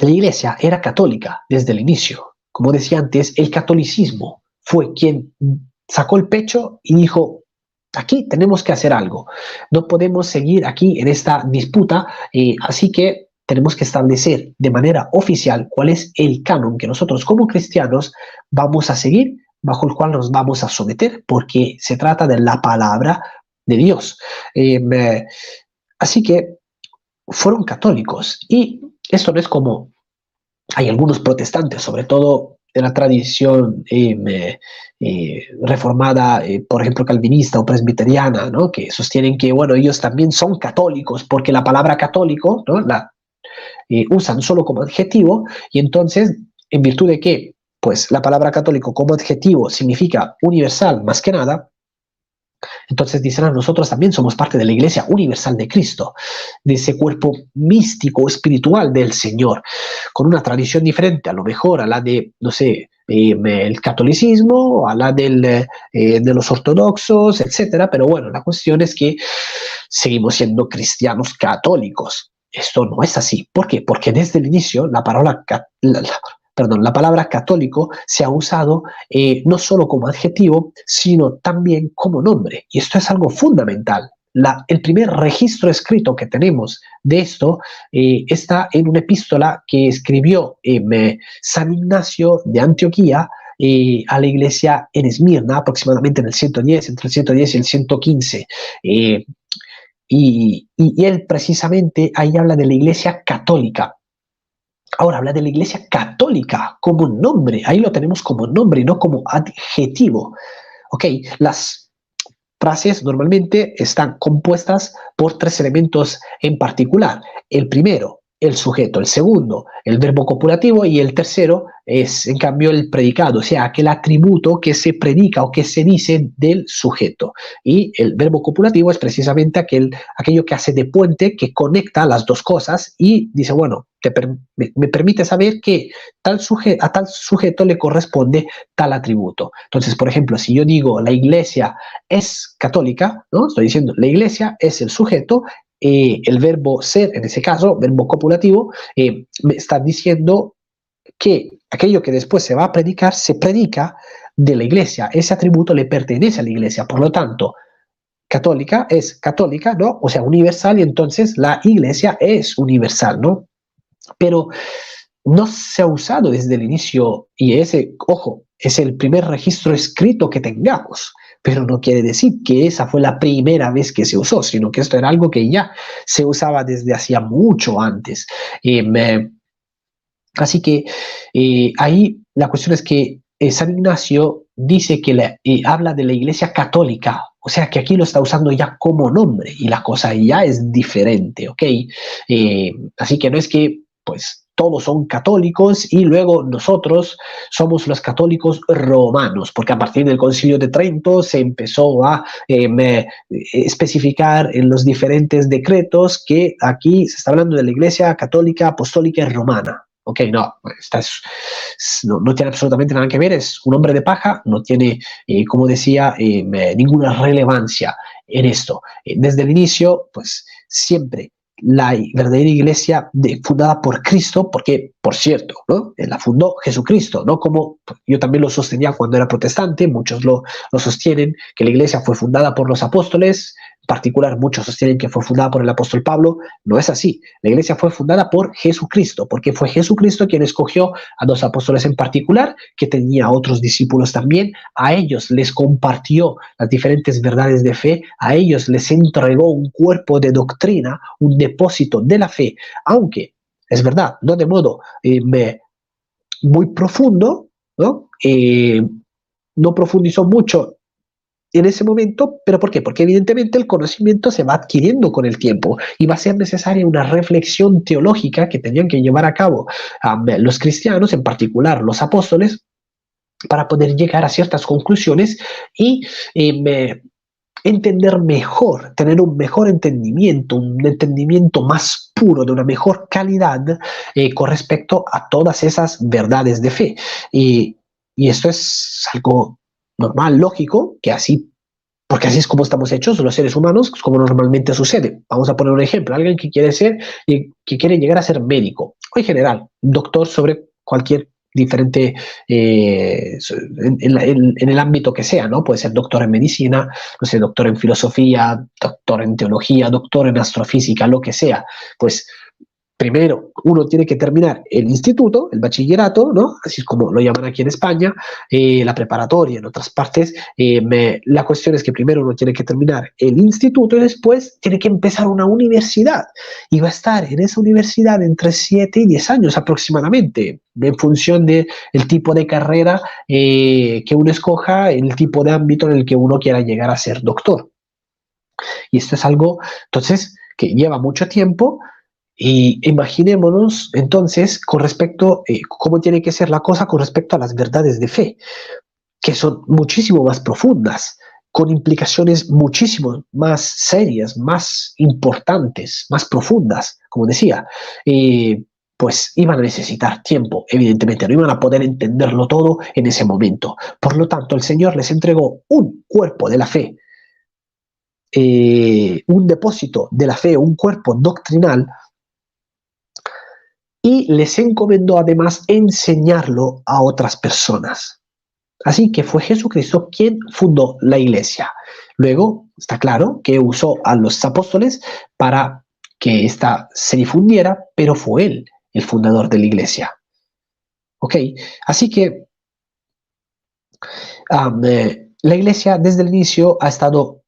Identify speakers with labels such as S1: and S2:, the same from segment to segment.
S1: la iglesia era católica desde el inicio. Como decía antes, el catolicismo fue quien sacó el pecho y dijo, aquí tenemos que hacer algo. No podemos seguir aquí en esta disputa, así que tenemos que establecer de manera oficial cuál es el canon que nosotros como cristianos vamos a seguir, bajo el cual nos vamos a someter, porque se trata de la palabra de Dios. Así que fueron católicos, y esto no es como hay algunos protestantes, sobre todo de la tradición reformada, por ejemplo, calvinista o presbiteriana, ¿no? Que sostienen que, bueno, ellos también son católicos, porque la palabra católico, ¿no? La usan solo como adjetivo, y entonces, en virtud de que, pues, la palabra católico como adjetivo significa universal más que nada, entonces dicen, nosotros también somos parte de la Iglesia Universal de Cristo, de ese cuerpo místico, espiritual del Señor, con una tradición diferente, a lo mejor a la de, no sé, el catolicismo, a la de los ortodoxos, etcétera. Pero bueno, la cuestión es que seguimos siendo cristianos católicos. Esto no es así. ¿Por qué? Porque desde el inicio la palabra católico se ha usado no solo como adjetivo, sino también como nombre. Y esto es algo fundamental. El primer registro escrito que tenemos de esto está en una epístola que escribió San Ignacio de Antioquía a la iglesia en Esmirna, aproximadamente en el 110, entre el 110 y el 115. Y él precisamente ahí habla de la iglesia católica. Ahora habla de la iglesia católica como nombre, ahí lo tenemos como nombre y no como adjetivo. Ok, las frases normalmente están compuestas por tres elementos en particular. El primero, el sujeto; el segundo, el verbo copulativo; y el tercero es, en cambio, el predicado, o sea, aquel atributo que se predica o que se dice del sujeto. Y el verbo copulativo es precisamente aquello que hace de puente, que conecta las dos cosas y dice, bueno, me permite saber que a tal sujeto le corresponde tal atributo. Entonces, por ejemplo, si yo digo la iglesia es católica, ¿no? Estoy diciendo la iglesia es el sujeto, el verbo ser, en ese caso, verbo copulativo, me está diciendo que aquello que después se va a predicar, se predica de la iglesia. Ese atributo le pertenece a la iglesia. Por lo tanto, católica es católica, ¿no? O sea, universal, y entonces la iglesia es universal, ¿no? Pero no se ha usado desde el inicio, y ese, ojo, es el primer registro escrito que tengamos, pero no quiere decir que esa fue la primera vez que se usó, sino que esto era algo que ya se usaba desde hacía mucho antes. Así que ahí la cuestión es que San Ignacio dice que habla de la iglesia católica, o sea que aquí lo está usando ya como nombre y la cosa ya es diferente, ¿ok? Así que no es que, pues, todos son católicos y luego nosotros somos los católicos romanos, porque a partir del Concilio de Trento se empezó a especificar en los diferentes decretos que aquí se está hablando de la iglesia católica, apostólica y romana. Ok, no, no tiene absolutamente nada que ver, es un hombre de paja, no tiene, como decía, ninguna relevancia en esto. Desde el inicio, pues siempre la verdadera iglesia fundada por Cristo, porque, por cierto, ¿no? La fundó Jesucristo, ¿no? Como yo también lo sostenía cuando era protestante, muchos lo sostienen, que la iglesia fue fundada por los apóstoles. En particular, muchos sostienen que fue fundada por el apóstol Pablo. No es así. La iglesia fue fundada por Jesucristo, porque fue Jesucristo quien escogió a 2 apóstoles en particular, que tenía otros discípulos también. A ellos les compartió las diferentes verdades de fe, a ellos les entregó un cuerpo de doctrina, un depósito de la fe, aunque, es verdad, no de modo muy profundo, ¿no? No profundizó mucho en ese momento, ¿pero por qué? Porque evidentemente el conocimiento se va adquiriendo con el tiempo y va a ser necesaria una reflexión teológica que tenían que llevar a cabo los cristianos, en particular los apóstoles, para poder llegar a ciertas conclusiones y entender mejor, tener un mejor entendimiento, un entendimiento más puro, de una mejor calidad con respecto a todas esas verdades de fe. Y esto es algo normal, lógico, que así, porque así es como estamos hechos los seres humanos, como normalmente sucede. Vamos a poner un ejemplo: alguien que quiere llegar a ser médico. o en general, doctor sobre cualquier diferente, en el ámbito que sea, ¿no? Puede ser doctor en medicina, no sé, doctor en filosofía, doctor en teología, doctor en astrofísica, lo que sea. Pues primero uno tiene que terminar el instituto, el bachillerato, ¿no? Así es como lo llaman aquí en España, la preparatoria en otras partes. La cuestión es que primero uno tiene que terminar el instituto y después tiene que empezar una universidad. Y va a estar en esa universidad entre 7 y 10 años aproximadamente, en función del tipo de carrera que uno escoja, el tipo de ámbito en el que uno quiera llegar a ser doctor. Y esto es algo, entonces, que lleva mucho tiempo. Y imaginémonos entonces con respecto, cómo tiene que ser la cosa con respecto a las verdades de fe, que son muchísimo más profundas, con implicaciones muchísimo más serias, más importantes, más profundas, como decía. Pues iban a necesitar tiempo, evidentemente, no iban a poder entenderlo todo en ese momento. Por lo tanto, el Señor les entregó un cuerpo de la fe, un depósito de la fe, un cuerpo doctrinal, y les encomendó además enseñarlo a otras personas. Así que fue Jesucristo quien fundó la iglesia. Luego, está claro que usó a los apóstoles para que ésta se difundiera, pero fue él el fundador de la iglesia. ¿Ok? Así que la iglesia desde el inicio ha estado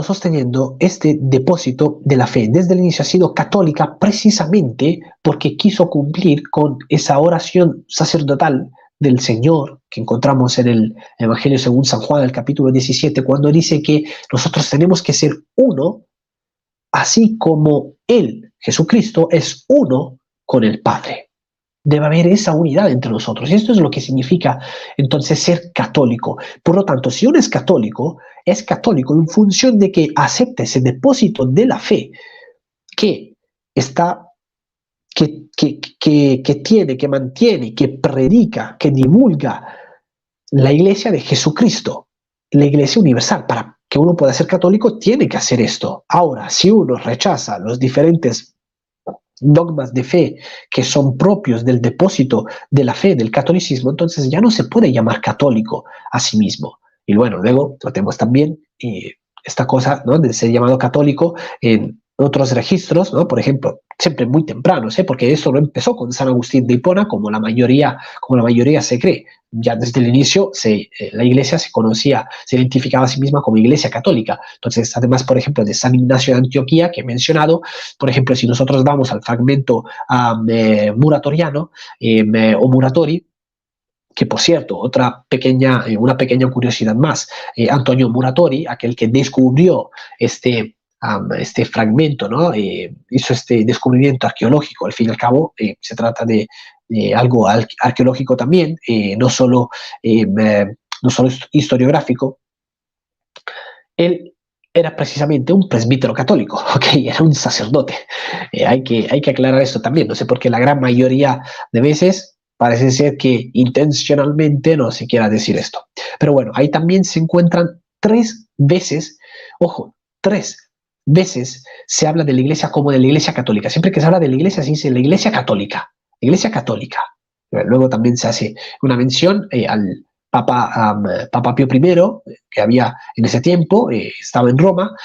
S1: sosteniendo este depósito de la fe. Desde el inicio ha sido católica precisamente porque quiso cumplir con esa oración sacerdotal del Señor que encontramos en el Evangelio según San Juan, el capítulo 17, cuando dice que nosotros tenemos que ser uno, así como Él, Jesucristo, es uno con el Padre. Debe haber esa unidad entre nosotros. Y esto es lo que significa entonces ser católico. Por lo tanto, si uno es católico en función de que acepte ese depósito de la fe que está, que tiene, que mantiene, que predica, que divulga la iglesia de Jesucristo, la iglesia universal. Para que uno pueda ser católico, tiene que hacer esto. Ahora, si uno rechaza los diferentes dogmas de fe que son propios del depósito de la fe del catolicismo, entonces ya no se puede llamar católico a sí mismo. Y bueno, luego tratemos también esta cosa, ¿no?, de ser llamado católico en otros registros, ¿no? Por ejemplo, siempre muy tempranos, porque eso no empezó con San Agustín de Hipona como la mayoría se cree. Ya desde el inicio la iglesia se identificaba a sí misma como iglesia católica. Entonces, además, por ejemplo, de San Ignacio de Antioquía, que he mencionado, por ejemplo, si nosotros vamos al fragmento muratoriano o Muratori, que por cierto, una pequeña curiosidad más, Antonio Muratori, aquel que descubrió este fragmento, ¿no? Hizo este descubrimiento arqueológico. Al fin y al cabo, se trata de algo arqueológico también, no solo historiográfico. Él era precisamente un presbítero católico, ¿okay? Era un sacerdote. Hay que aclarar esto también. No sé por qué la gran mayoría de veces parece ser que intencionalmente no se quiera decir esto. Pero bueno, ahí también se encuentran 3 veces, ojo, 3 veces se habla de la iglesia como de la iglesia católica. Siempre que se habla de la iglesia se dice la iglesia católica. Iglesia católica. Luego también se hace una mención al Papa Pío I, que había en ese tiempo, estaba en Roma.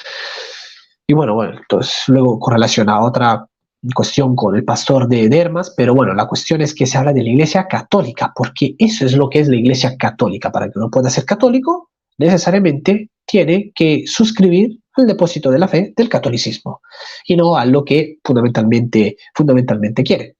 S1: Y bueno, entonces luego con relación a otra cuestión con el pastor de Hermas, pero bueno, la cuestión es que se habla de la iglesia católica, porque eso es lo que es la iglesia católica. Para que uno pueda ser católico, necesariamente tiene que suscribir al depósito de la fe del catolicismo y no a lo que fundamentalmente quiere.